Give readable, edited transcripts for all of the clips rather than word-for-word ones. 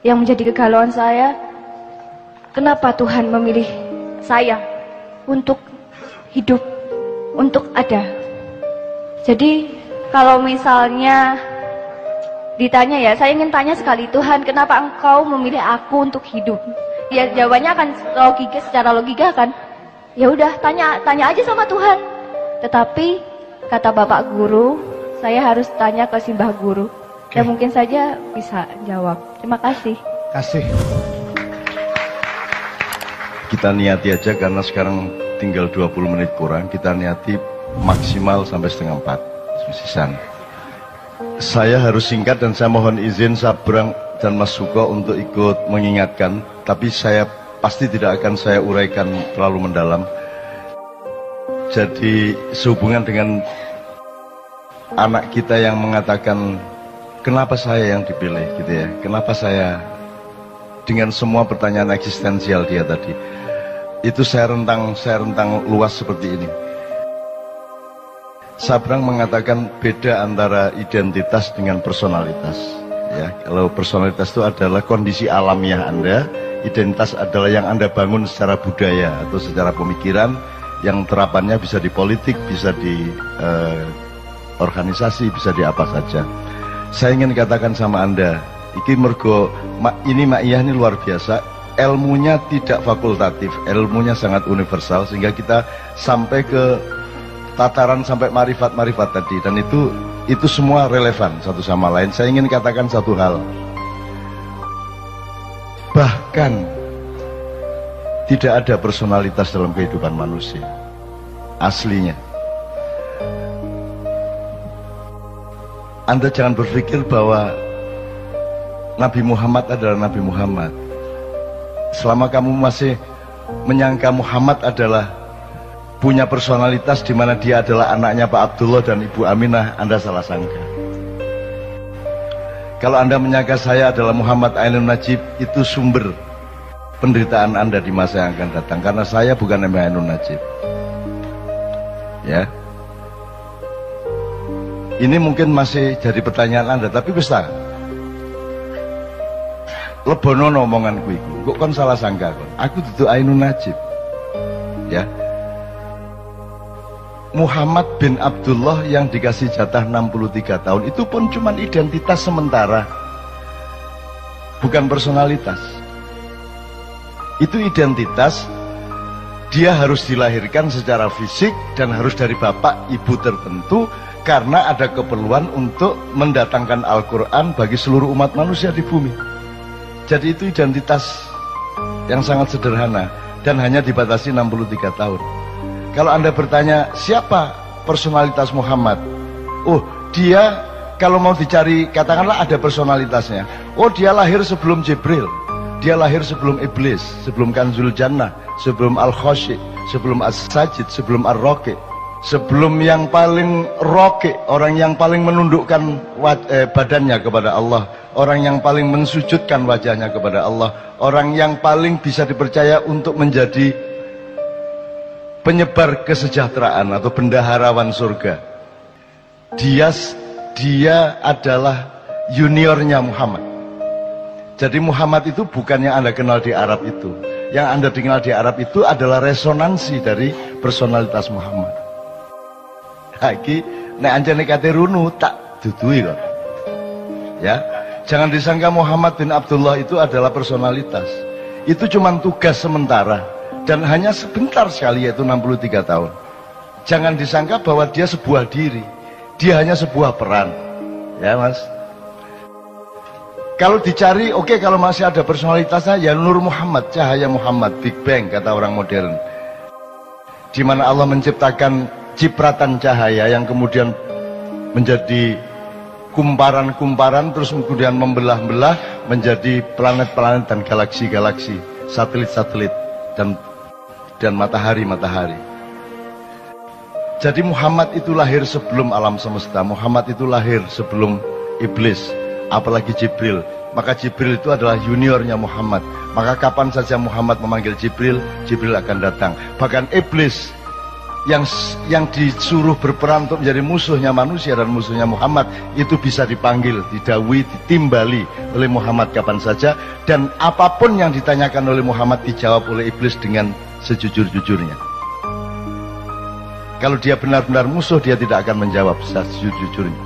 yang menjadi kegalauan saya, kenapa Tuhan memilih saya untuk hidup, untuk ada. Jadi kalau misalnya ditanya ya, saya ingin tanya sekali, Tuhan kenapa engkau memilih aku untuk hidup? Ya jawabannya akan logika, secara logika kan, ya udah tanya aja sama Tuhan. Tetapi kata Bapak Guru, saya harus tanya ke Simbah Guru. Ya mungkin saja bisa jawab. Terima kasih. Kasih. Kita niati aja karena sekarang tinggal 20 menit kurang. Kita niati maksimal sampai setengah 4. Sisan. Saya harus singkat dan saya mohon izin Sabrang dan Mas Suko untuk ikut mengingatkan. Tapi saya pasti tidak akan saya uraikan terlalu mendalam. Jadi sehubungan dengan anak kita yang mengatakan, kenapa saya yang dipilih gitu ya, kenapa saya, dengan semua pertanyaan eksistensial dia tadi, itu saya rentang luas seperti ini. Sabrang mengatakan beda antara identitas dengan personalitas ya. Kalau personalitas itu adalah kondisi alamiah Anda, identitas adalah yang Anda bangun secara budaya atau secara pemikiran, yang terapannya bisa di politik, bisa di organisasi, bisa di apa saja. Saya ingin katakan sama Anda, iki mergo ini Maiyah ini luar biasa, ilmunya tidak fakultatif, ilmunya sangat universal, sehingga kita sampai ke tataran sampai marifat-marifat tadi, dan itu semua relevan satu sama lain. Saya ingin katakan satu hal, bahkan tidak ada personalitas dalam kehidupan manusia aslinya. Anda jangan berpikir bahwa Nabi Muhammad adalah Nabi Muhammad. Selama kamu masih menyangka Muhammad adalah punya personalitas di mana dia adalah anaknya Pak Abdullah dan Ibu Aminah, Anda salah sangka. Kalau Anda menyangka saya adalah Muhammad Ainun Najib, itu sumber penderitaan Anda di masa yang akan datang, karena saya bukan Mbah Ainun Najib. Ya. Ini mungkin masih jadi pertanyaan Anda, tapi bisa lebono omonganku iku. Kok kon salah sangka kon? Aku dudu Ainun Najib. Ya. Muhammad bin Abdullah yang dikasih jatah 63 tahun itu pun cuma identitas sementara. Bukan personalitas. Itu identitas, dia harus dilahirkan secara fisik dan harus dari bapak ibu tertentu, karena ada keperluan untuk mendatangkan Al-Quran bagi seluruh umat manusia di bumi. Jadi itu identitas yang sangat sederhana dan hanya dibatasi 63 tahun. Kalau Anda bertanya siapa personalitas Muhammad, oh dia kalau mau dicari katakanlah ada personalitasnya, oh dia lahir sebelum Jibril, dia lahir sebelum Iblis, sebelum Kanzul Jannah, sebelum Al-Khoshi, sebelum As-Sajid, sebelum Ar-Roki, sebelum yang paling roke, orang yang paling menundukkan badannya kepada Allah, orang yang paling mensujudkan wajahnya kepada Allah, orang yang paling bisa dipercaya untuk menjadi penyebar kesejahteraan atau bendaharawan surga. Dia adalah juniornya Muhammad. Jadi Muhammad itu bukan yang Anda kenal di Arab itu. Yang Anda kenal di Arab itu adalah resonansi dari personalitas Muhammad. Lagi nek anjane kate runu tak dudui kok. Ya, jangan disangka Muhammad bin Abdullah itu adalah personalitas. Itu cuma tugas sementara dan hanya sebentar sekali, yaitu 63 tahun. Jangan disangka bahwa dia sebuah diri. Dia hanya sebuah peran. Ya, Mas. Kalau dicari, oke, kalau masih ada personalitasnya, ya Nur Muhammad, cahaya Muhammad, Big Bang kata orang modern. Di mana Allah menciptakan cipratan cahaya yang kemudian menjadi kumparan-kumparan, terus kemudian membelah-belah menjadi planet-planet dan galaksi-galaksi, satelit-satelit dan matahari-matahari. Jadi Muhammad itu lahir sebelum alam semesta. Muhammad itu lahir sebelum Iblis, apalagi Jibril. Maka Jibril itu adalah juniornya Muhammad. Maka kapan saja Muhammad memanggil Jibril, Jibril akan datang. Bahkan Iblis yang disuruh berperan untuk menjadi musuhnya manusia dan musuhnya Muhammad itu bisa dipanggil, didawui, ditimbali oleh Muhammad kapan saja, dan apapun yang ditanyakan oleh Muhammad dijawab oleh iblis dengan sejujur-jujurnya. Kalau dia benar-benar musuh, dia tidak akan menjawab sejujur-jujurnya.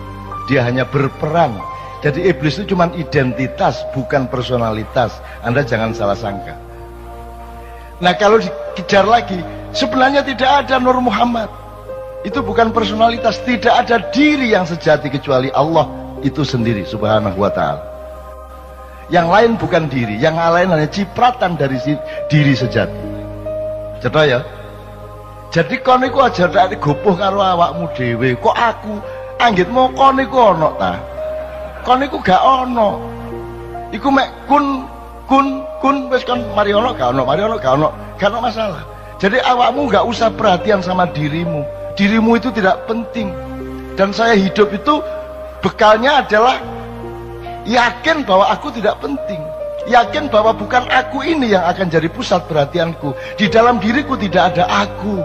Dia hanya berperan. Jadi iblis itu cuma identitas, bukan personalitas. Anda jangan salah sangka. Nah, kalau dikejar lagi, sebenarnya tidak ada Nur Muhammad. Itu bukan personalitas, tidak ada diri yang sejati kecuali Allah itu sendiri subhanahu wa ta'ala. Yang lain bukan diri, yang lain hanya cipratan dari diri sejati. Cetok ya? Jadi kon iku aja tak gopoh karo awakmu dhewe. Kok aku anggitmu kon iku ono ta? Kon iku gak ono. Iku mek kun wis kon mari ono gak ono, mari ono gak ono. Gak ono masalah. Jadi awakmu gak usah perhatian sama dirimu. Dirimu itu tidak penting. Dan saya hidup itu bekalnya adalah yakin bahwa aku tidak penting. Yakin bahwa bukan aku ini yang akan jadi pusat perhatianku. Di dalam diriku tidak ada aku.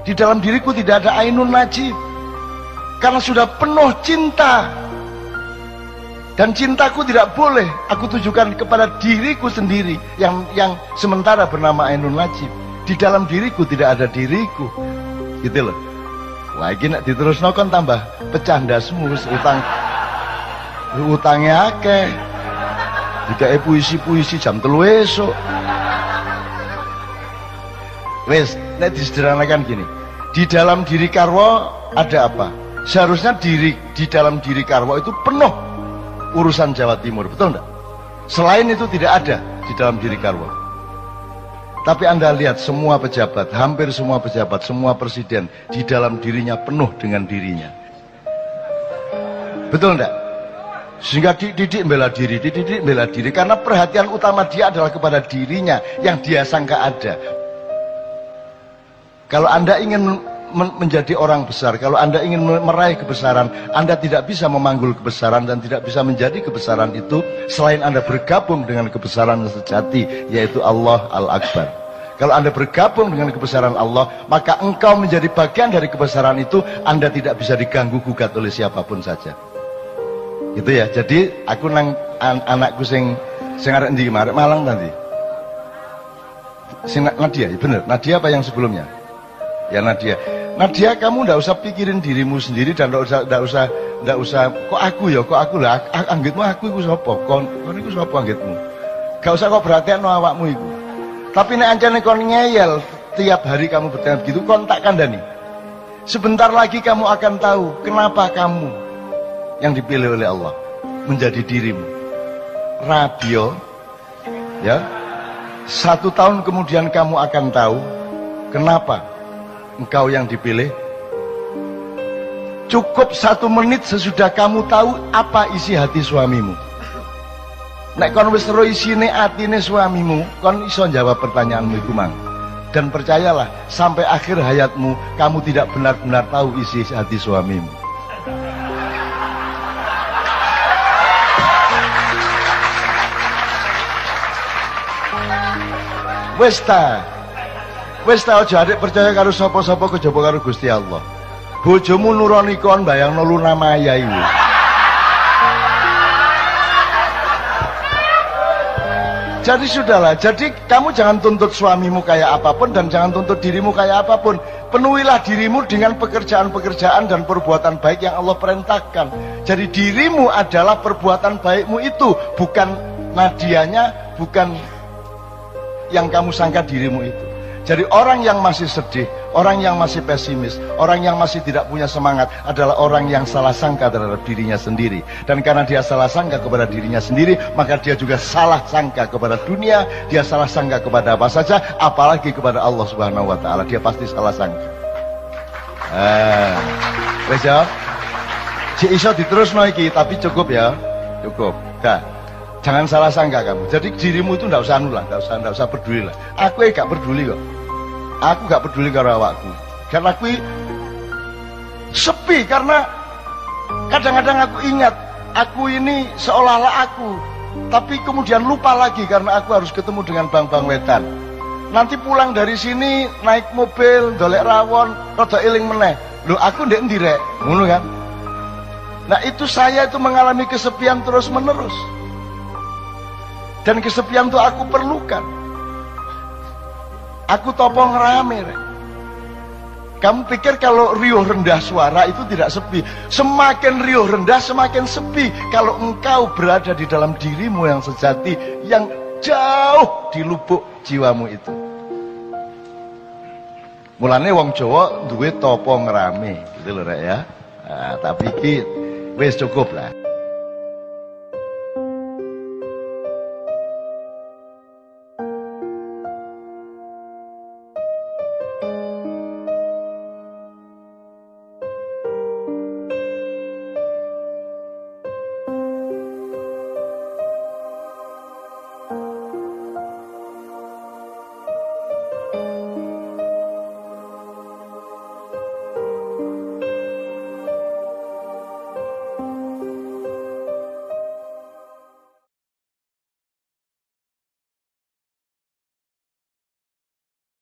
Di dalam diriku tidak ada Ainun Najib. Karena sudah penuh cinta. Dan cintaku tidak boleh aku tujukan kepada diriku sendiri yang sementara bernama Ainun Najib. Di dalam diriku tidak ada diriku. Gitu loh. Lagi nak diterusno kon tambah pecah ndasmu, utangnya akeh. Dikae puisi-puisi jam 3 esuk. Wes, nek disederhanakan gini. Di dalam diri Karwo ada apa? Seharusnya di dalam diri Karwo itu penuh urusan Jawa Timur, betul enggak? Selain itu tidak ada di dalam diri Karwo. Tapi Anda lihat semua pejabat, hampir semua pejabat, semua presiden di dalam dirinya penuh dengan dirinya. Betul enggak? Sehingga dididik bela diri karena perhatian utama dia adalah kepada dirinya yang dia sangka ada. Kalau Anda ingin menjadi orang besar, kalau Anda ingin meraih kebesaran, Anda tidak bisa memanggul kebesaran dan tidak bisa menjadi kebesaran itu selain Anda bergabung dengan kebesaran yang sejati, yaitu Allah Al-Akbar. Kalau Anda bergabung dengan kebesaran Allah, maka engkau menjadi bagian dari kebesaran itu. Anda tidak bisa diganggu gugat oleh siapapun saja. Gitu ya. Jadi aku nang anakku sing arek ndi Malang nanti. Sing Nadia, ya bener. Nadia apa yang sebelumnya? Ya Nadia. Nadia, kamu ndak usah pikirin dirimu sendiri dan ndak usah kok aku lah anggitmu aku iku sapa? Kon iku sapa anggitmu? Gak usah kok perhatian awakmu iku. Tapi nek ancane kon ngeyel tiap hari kamu bertanya begitu, kon tak kandhani. Sebentar lagi kamu akan tahu kenapa kamu yang dipilih oleh Allah menjadi dirimu. Radio ya. 1 tahun kemudian kamu akan tahu kenapa engkau yang dipilih. Cukup 1 menit sesudah kamu tahu apa isi hati suamimu. Nek kon wis ro isine atine suamimu, kon iso jawab pertanyaanmu iku mang. Dan percayalah, sampai akhir hayatmu kamu tidak benar-benar tahu isi hati suamimu. Wis ta aja adik percaya karo sapa-sapa kejaba karo Gusti Allah. Bojomu nuroni kon bayangno Luna Maya iki. Jadi sudahlah, jadi kamu jangan tuntut suamimu kayak apapun dan jangan tuntut dirimu kayak apapun. Penuhilah dirimu dengan pekerjaan-pekerjaan dan perbuatan baik yang Allah perintahkan. Jadi dirimu adalah perbuatan baikmu itu, bukan Nadianya, bukan yang kamu sangka dirimu itu. Jadi orang yang masih sedih, orang yang masih pesimis, orang yang masih tidak punya semangat adalah orang yang salah sangka terhadap dirinya sendiri. Dan karena dia salah sangka kepada dirinya sendiri, maka dia juga salah sangka kepada dunia, dia salah sangka kepada apa saja, apalagi kepada Allah Subhanahu wa taala. Dia pasti salah sangka. Wes ya. Cik iso diterusno iki, tapi cukup ya. Cukup. Jangan salah sangka kamu. Jadi dirimu itu ndak usah anu lah, ndak usah peduli lah. Aku gak peduli kok. Aku gak peduli karo awakku. Karena aku sepi, karena kadang-kadang aku ingat aku ini seolah-olah aku, tapi kemudian lupa lagi karena aku harus ketemu dengan bang-bang wetan. Nanti pulang dari sini naik mobil, dolek rawon, rada eling meneh. Loh aku ndek endi rek? Ngono kan? Nah itu saya itu mengalami kesepian terus menerus. Dan kesepian itu aku perlukan. Aku topong rame rek. Kamu pikir kalau riuh rendah suara itu tidak sepi? Semakin riuh rendah semakin sepi. Kalau engkau berada di dalam dirimu yang sejati, yang jauh di lubuk jiwamu itu. Mulane wong Jawa duwe topong rame, gitu loh rek ya. Nah, tapi iki wis cukup lah.